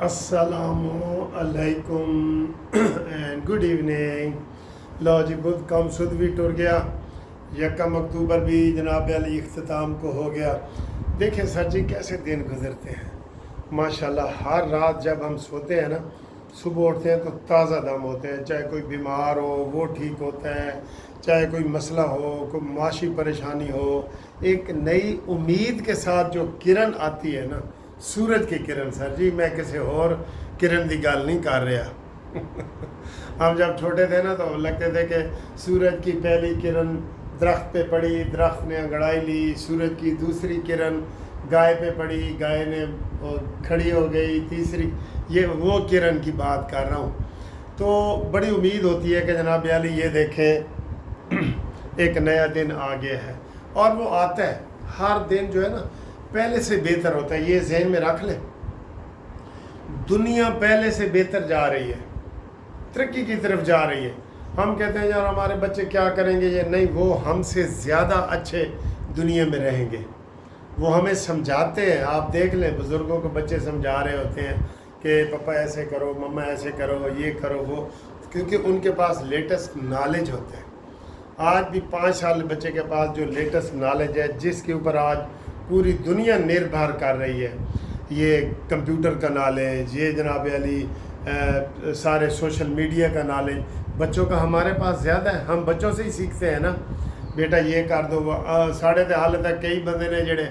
अस्सलामु अलैकुम and good evening. लो जी, बुध कम सुध भी टुर गया, यकम अक्टूबर भी जनाब अली इख्तिताम को हो गया। देखें सर जी कैसे दिन गुजरते हैं माशाल्लाह। हर रात जब हम सोते हैं ना, सुबह उठते हैं तो ताज़ा दम होते हैं। चाहे कोई बीमार हो वो ठीक होता है, चाहे कोई मसला हो, कोई माशी परेशानी हो, एक नई उम्मीद के साथ जो किरण आती है ना, सूरज की किरण। सर जी मैं किसी और किरण की गल नहीं कर रहा। हम जब छोटे थे ना तो लगते थे कि सूरज की पहली किरण दरख्त पे पड़ी, दरख्त ने अंगड़ाई ली। सूरज की दूसरी किरण गाय पे पड़ी, गाय ने खड़ी हो गई। तीसरी, ये वो किरण की बात कर रहा हूँ। तो बड़ी उम्मीद होती है कि जनाब अली ये देखें एक नया दिन आ गया है, और वो आता है। हर दिन जो है ना पहले से बेहतर होता है, ये जहन में रख लें। दुनिया पहले से बेहतर जा रही है, तरक्की की तरफ जा रही है। हम कहते हैं यार हमारे बच्चे क्या करेंगे, ये नहीं, वो हमसे ज़्यादा अच्छे दुनिया में रहेंगे। वो हमें समझाते हैं, आप देख लें बुज़ुर्गों को बच्चे समझा रहे होते हैं कि पापा ऐसे करो, मम्मा ऐसे करो, ये करो वो, क्योंकि उनके पास लेटेस्ट नॉलेज होता है। आज भी 5 साल बच्चे के पास जो लेटेस्ट नॉलेज है, जिसके ऊपर आज पूरी दुनिया निर्भर कर रही है, ये कंप्यूटर का नॉलेज, ये जनाब अली सारे सोशल मीडिया का नॉलेज बच्चों का हमारे पास ज़्यादा है। हम बच्चों से ही सीखते हैं ना, बेटा ये कर दो। साढ़े ते हाल तक कई बंदे ने जेड़े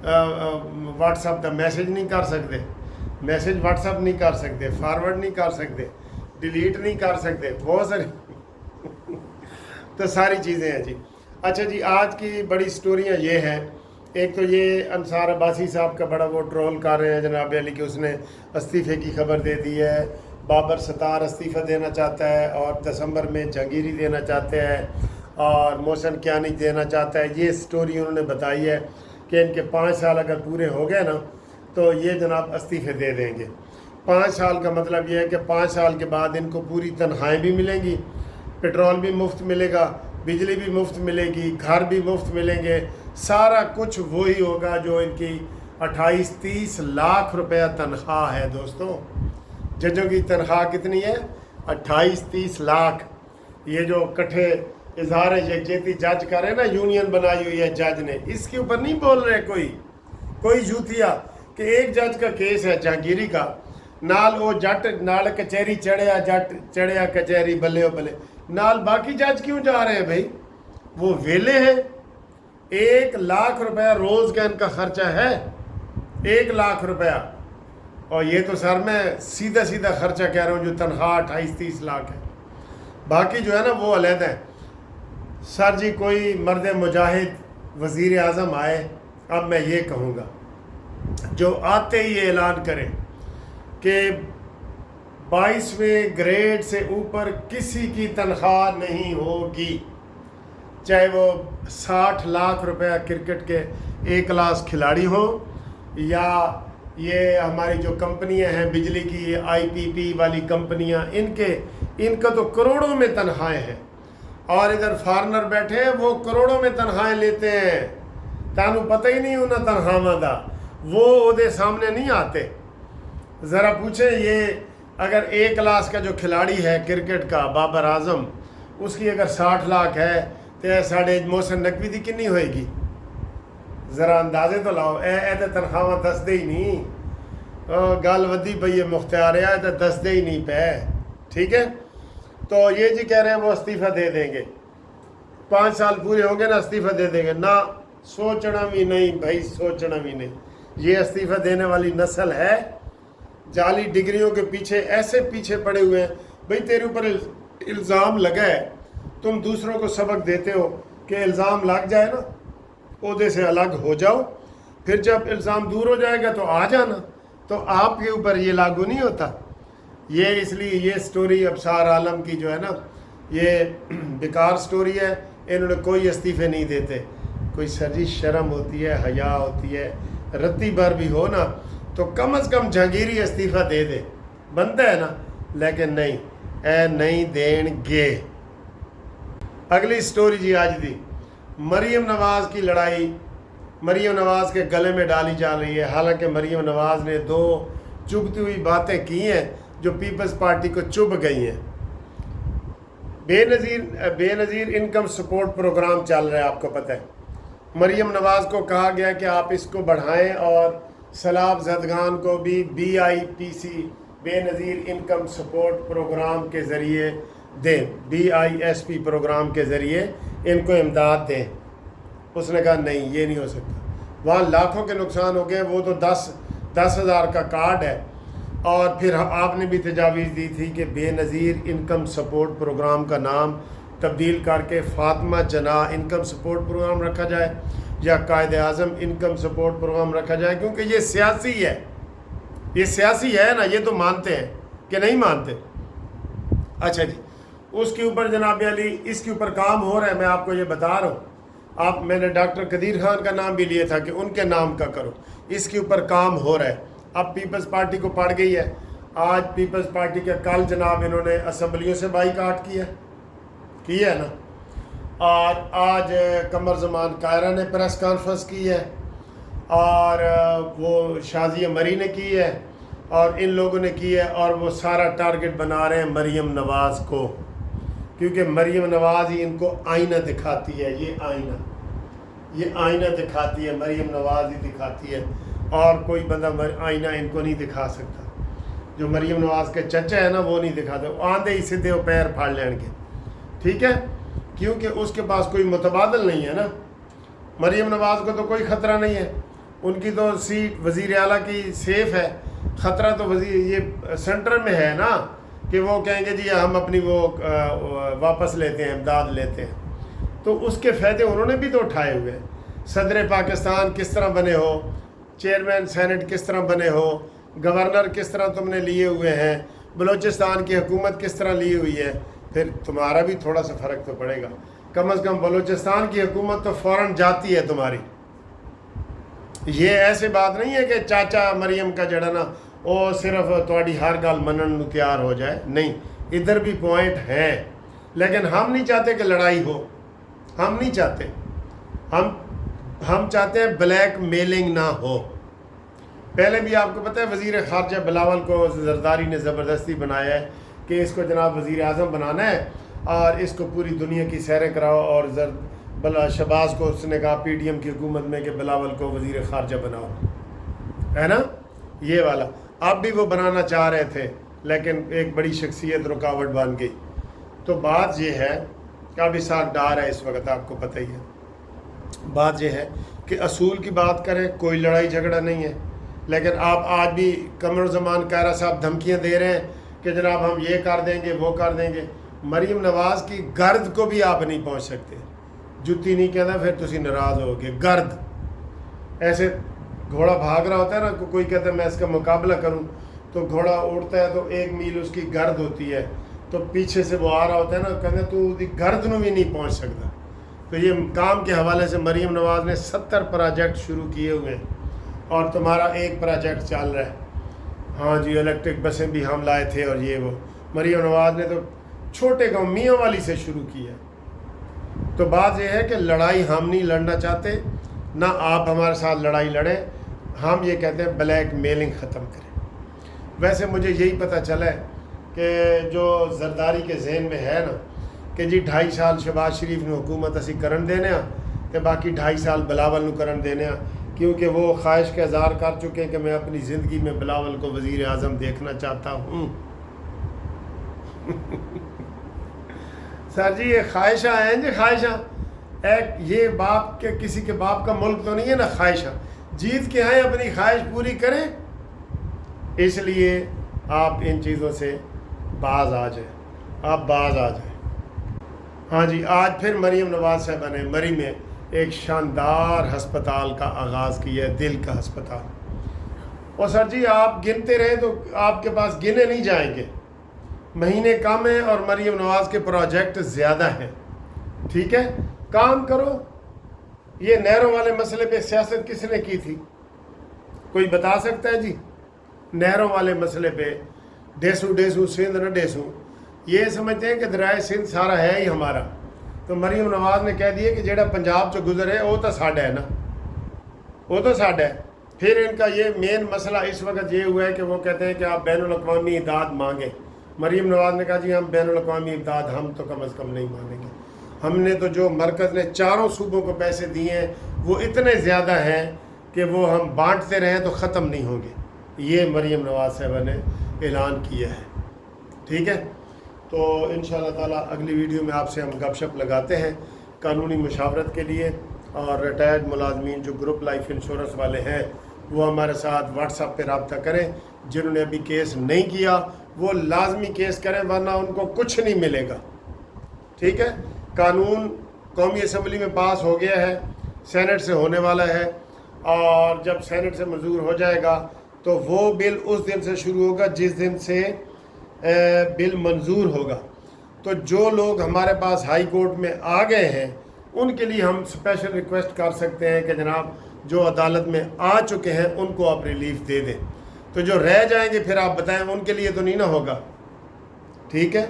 व्हाट्सअप का मैसेज नहीं कर सकते, मैसेज व्हाट्सअप नहीं कर सकते, फॉरवर्ड नहीं कर सकते, डिलीट नहीं कर सकते, बहुत सारी तो सारी चीज़ें हैं जी। अच्छा जी, आज की बड़ी स्टोरियाँ ये हैं। एक तो ये अंसार अब्बासी साहब का बड़ा वो ट्रोल कर रहे हैं जनाब अली कि उसने इस्तीफ़े की खबर दे दी है। बाबर सत्तार इस्तीफ़ा देना चाहता है, और दिसंबर में जहांगीरी देना चाहते हैं, और मोहसिन कियानी देना चाहता है। ये स्टोरी उन्होंने बताई है कि इनके 5 साल अगर पूरे हो गए ना तो ये जनाब इस्तीफ़े दे देंगे। 5 साल का मतलब ये है कि 5 साल के बाद इनको पूरी तनख्वाहें भी मिलेंगी, पेट्रोल भी मुफ्त मिलेगा, बिजली भी मुफ्त मिलेगी, घर भी मुफ्त मिलेंगे। सारा कुछ वही होगा जो इनकी 28-30 लाख रुपया तनख्वाह है। दोस्तों, जजों की तनख्वाह कितनी है? 28-30 लाख। ये जो कट्ठे इजहार यकजहती जज कर रहे हैं ना, यूनियन बनाई हुई है जज ने, इसके ऊपर नहीं बोल रहे कोई जूतिया कि एक जज का केस है जहांगीरी का, नाल वो जट नाल कचहरी चढ़िया, जट चढ़िया कचहरी, बल्ले बल्ले, नाल बाकी जज क्यों जा रहे हैं भाई? वो वेले हैं। 1 लाख रुपया रोज़ का इनका खर्चा है, 1 लाख रुपया। और ये तो सर मैं सीधा सीधा खर्चा कह रहा हूँ, जो तनख्वाह 28-30 लाख है। बाकी जो है ना वो अलग है। सर जी कोई मर्द मुजाहिद वज़ीर आज़म आए, अब मैं ये कहूँगा, जो आते ही ये ऐलान करें कि 22वें ग्रेड से ऊपर किसी की तनख्वाह नहीं होगी, चाहे वो 60 लाख रुपया क्रिकेट के A क्लास खिलाड़ी हो, या ये हमारी जो कंपनियां हैं बिजली की, IPP वाली कंपनियां, इनका तो करोड़ों में तनख्वाहें हैं। और इधर फॉरनर बैठे हैं, वो करोड़ों में तनख्वाहें लेते हैं। तानू पता ही नहीं उन्हें तनख्वाहां दा, वो उहदे सामने नहीं आते। ज़रा पूछें, ये अगर A क्लास का जो खिलाड़ी है क्रिकेट का, बाबर आजम, उसकी अगर 60 लाख है तो साढ़े मोहसिन नकवी की कितनी होएगी? ज़रा अंदाजे तो लाओ। तो तनख्वाह दसदे ही नहीं, गल वधी पई है मुख्तियार है, तो दसदे ही नहीं पे। ठीक है, तो ये जी कह रहे हैं वो इस्तीफ़ा दे देंगे, 5 साल पूरे होंगे ना इस्तीफ़ा दे देंगे ना। सोचना भी नहीं भाई, सोचना भी नहीं। ये इस्तीफ़ा देने वाली नस्ल है, जाली डिग्रियों के पीछे ऐसे पीछे पड़े हुए हैं। भाई तेरे ऊपर इल्ज़ाम लगा है, तुम दूसरों को सबक देते हो कि इल्ज़ाम लग जाए ना, ओहदे से अलग हो जाओ, फिर जब इल्ज़ाम दूर हो जाएगा तो आ जाना। तो आपके ऊपर ये लागू नहीं होता। ये इसलिए ये स्टोरी अबसार आलम की जो है ना, ये बेकार स्टोरी है। इन्होंने कोई इस्तीफ़े नहीं देते। कोई सजी शर्म होती है, हया होती है, रत्ती भर भी हो ना, तो कम अज़ कम जहांगीरी इस्तीफ़ा दे दे, बनता है ना। लेकिन नहीं, नहीं देंगे। अगली स्टोरी जी आज दी, मरीम नवाज़ की लड़ाई मरीम नवाज़ के गले में डाली जा रही है। हालांकि मरीम नवाज़ ने 2 चुभती हुई बातें की हैं जो पीपल्स पार्टी को चुभ गई हैं। बेनज़ीर इनकम सपोर्ट प्रोग्राम चल रहा है, आपको पता है। मरीम नवाज़ को कहा गया कि आप इसको बढ़ाएं और सलाब जदगान को भी BIPC Benazir income support programme के ज़रिए दें, BISP प्रोग्राम के ज़रिए इनको इमदाद दें। उसने कहा नहीं, ये नहीं हो सकता, वहाँ लाखों के नुकसान हो गए, वो तो 10,000 का कार्ड है। और फिर आपने भी तजावीज़ दी थी कि बेनज़ीर इनकम सपोर्ट प्रोग्राम का नाम तब्दील करके फातिमा जना इनकम सपोर्ट प्रोग्राम रखा जाए या कायद आज़म इनकम सपोर्ट प्रोग्राम रखा जाए, क्योंकि ये सियासी है। ये सियासी है ना, ये तो मानते हैं कि नहीं मानते। अच्छा जी, उसके ऊपर जनाब अली इसके ऊपर काम हो रहा है, मैं आपको ये बता रहा हूँ। मैंने डॉक्टर कदीर खान का नाम भी लिया था कि उनके नाम का करो, इसके ऊपर काम हो रहा है। अब पीपल्स पार्टी को पड़ गई है। आज पीपल्स पार्टी के कल जनाब इन्होंने असम्बलियों से बाईकाट किया है ना, और आज कमर ज़मान कायरा ने प्रेस कॉन्फ्रेंस की है, और वो शाज़िया मरी ने की है, और इन लोगों ने की है, और वो सारा टारगेट बना रहे हैं मरीम नवाज़ को, क्योंकि मरीम नवाज़ ही इनको आईना दिखाती है। ये आईना दिखाती है, मरीम नवाज़ ही दिखाती है, और कोई बंदा आईना इनको नहीं दिखा सकता। जो मरीम नवाज़ के चचा है ना, वो नहीं दिखाते, आंधे ही सीधे पैर फाड़ लेंगे, ठीक है, क्योंकि उसके पास कोई मुतबादल नहीं है ना। मरीम नवाज़ को तो कोई ख़तरा नहीं है, उनकी तो सीट वज़ीर आला की सेफ़ है। ख़तरा तो ये सेंटर में है ना, कि वो कहेंगे जी हम अपनी वो वापस लेते हैं, इमदाद लेते हैं, तो उसके फ़ायदे उन्होंने भी तो उठाए हुए हैं। सदर पाकिस्तान किस तरह बने हो, चेयरमैन सेनेट किस तरह बने हो, गवर्नर किस तरह तुमने लिए हुए हैं, बलूचिस्तान की हुकूमत किस तरह ली हुई है, फिर तुम्हारा भी थोड़ा सा फ़र्क तो पड़ेगा। कम अज़ कम बलूचिस्तान की हुकूमत तो फ़ौरन जाती है तुम्हारी। ये ऐसे बात नहीं है कि चाचा मरियम का जड़ा ना वो सिर्फ थोड़ी हर गल मनन नूं तैयार हो जाए, नहीं, इधर भी पॉइंट हैं, लेकिन हम नहीं चाहते कि लड़ाई हो, हम नहीं चाहते, हम चाहते हैं ब्लैक मेलिंग ना हो। पहले भी आपको पता है वज़ीर ख़ारजा बिलावल को जरदारी ने ज़बरदस्ती बनाया है कि इसको जनाब वज़ीर आज़म बनाना है और इसको पूरी दुनिया की सैरें कराओ, और शहबाज को उसने कहा PDM की हुकूमत में कि बिलावल को वज़ीर ख़ारजा बनाओ, है ना, ये वाला। अब भी वो बनाना चाह रहे थे, लेकिन एक बड़ी शख्सियत रुकावट बन गई। तो बात ये है कि अब इसाक डार है इस वक्त, आपको पता ही है। बात यह है कि असूल की बात करें, कोई लड़ाई झगड़ा नहीं है, लेकिन आप आज भी कमर ज़मान कायरा साहब धमकियां दे रहे हैं कि जनाब हम ये कर देंगे, वो कर देंगे। मरीम नवाज़ की गर्द को भी आप नहीं पहुंच सकते, जुत्ती नहीं कहता, फिर तुसी नाराज़ होगे। गर्द ऐसे घोड़ा भाग रहा होता है ना, कोई कहता है मैं इसका मुकाबला करूं, तो घोड़ा उड़ता है तो 1 मील उसकी गर्द होती है, तो पीछे से वो आ रहा होता है ना, कहते तू उसकी गर्द में भी नहीं पहुंच सकता। तो ये काम के हवाले से मरीम नवाज़ ने 70 प्रोजेक्ट शुरू किए हुए हैं, और तुम्हारा एक प्रोजेक्ट चल रहा है। हाँ जी, इलेक्ट्रिक बसें भी हम लाए थे, और ये वो मरीम नवाज़ ने तो छोटे गाँव मियाँ वाली से शुरू किया। तो बात यह है कि लड़ाई हम नहीं लड़ना चाहते, ना आप हमारे साथ लड़ाई लड़ें। हम ये कहते हैं ब्लैक मेलिंग ख़त्म करें। वैसे मुझे यही पता चला है कि जो जरदारी के जहन में है ना कि जी 2.5 साल शहबाज शरीफ ने हुकूमत असी करन देने तो बाकी 2.5 साल बिलावल नूं करन देने, क्योंकि वो ख्वाहिश का इज़हार कर चुके हैं कि मैं अपनी ज़िंदगी में बिलावल को वज़ीर आज़म देखना चाहता हूँ। सर जी ये ख्वाहिशां हैं जी, ख्वाहिशां। एक ये बाप के किसी के बाप का मुल्क तो नहीं है ना, ख्वाहिशां जीत के आए, अपनी ख्वाहिश पूरी करें। इसलिए आप इन चीज़ों से बाज आ जाए, आप बाज आ जाए। हाँ जी, आज फिर मरीम नवाज़ साहबा ने मरी में एक शानदार हस्पताल का आगाज़ किया है, दिल का हस्पताल। और सर जी आप गिनते रहें तो आपके पास गिने नहीं जाएंगे, महीने कम हैं और मरीम नवाज़ के प्रोजेक्ट ज़्यादा हैं। ठीक है, काम करो। ये नहरों वाले मसले पे सियासत किसने की थी, कोई बता सकता है जी? नहरों वाले मसले पे डेसू सिंध न डेसू, ये समझते हैं कि दरिया सिंध सारा है ही हमारा। तो मरीम नवाज़ ने कह दिया कि जेड़ा पंजाब चो गुजरे वो तो साडा है ना, वो तो साडा پھر ان کا یہ مین مسئلہ اس وقت یہ ہوا ہے کہ وہ کہتے ہیں کہ آپ بین الاقوامی امداد مانگیں. مریم نواز نے کہا جی ہم بین الاقوامی امداد ہم تو کم از کم نہیں مانگیں گے. ہم نے تو جو مرکز نے 4 صوبوں کو پیسے دیے ہیں وہ اتنے زیادہ ہیں کہ وہ ہم بانٹتے رہیں تو ختم نہیں ہوں گے. یہ مریم نواز صاحبہ نے اعلان کیا ہے. ٹھیک ہے، تو انشاءاللہ تعالیٰ اگلی ویڈیو میں آپ سے ہم گپ شپ لگاتے ہیں قانونی مشاورت کے لیے. اور ریٹائرڈ ملازمین جو گروپ لائف انشورنس والے ہیں وہ ہمارے ساتھ واٹس ایپ پہ رابطہ کریں. جنہوں نے ابھی کیس نہیں کیا وہ لازمی کیس کریں ورنہ ان کو کچھ نہیں ملے گا. ٹھیک ہے، قانون قومی اسمبلی میں پاس ہو گیا ہے، سینٹ سے ہونے والا ہے، اور جب سینٹ سے منظور ہو جائے گا تو وہ بل اس دن سے شروع ہوگا جس دن سے بل منظور ہوگا. تو جو لوگ ہمارے پاس ہائی کورٹ میں آ گئے ہیں ان کے لیے ہم اسپیشل ریکویسٹ کر سکتے ہیں کہ جناب جو عدالت میں آ چکے ہیں ان کو آپ ریلیف دے دیں. تو جو رہ جائیں گے پھر آپ بتائیں ان کے لیے تو نہیں نہ ہوگا. ٹھیک ہے،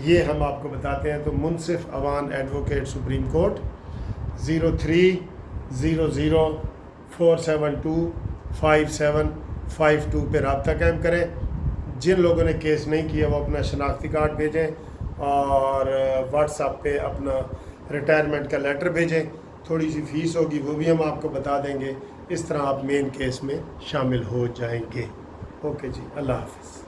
یہ ہم آپ کو بتاتے ہیں. تو منصف اوان ایڈوکیٹ سپریم کورٹ 0300472572 پہ رابطہ قائم کریں. جن لوگوں نے کیس نہیں کیا وہ اپنا شناختی کارڈ بھیجیں اور واٹس ایپ پہ اپنا ریٹائرمنٹ کا لیٹر بھیجیں. تھوڑی سی فیس ہوگی وہ بھی ہم آپ کو بتا دیں گے. اس طرح آپ مین کیس میں شامل ہو جائیں گے. اوکے جی، اللہ حافظ.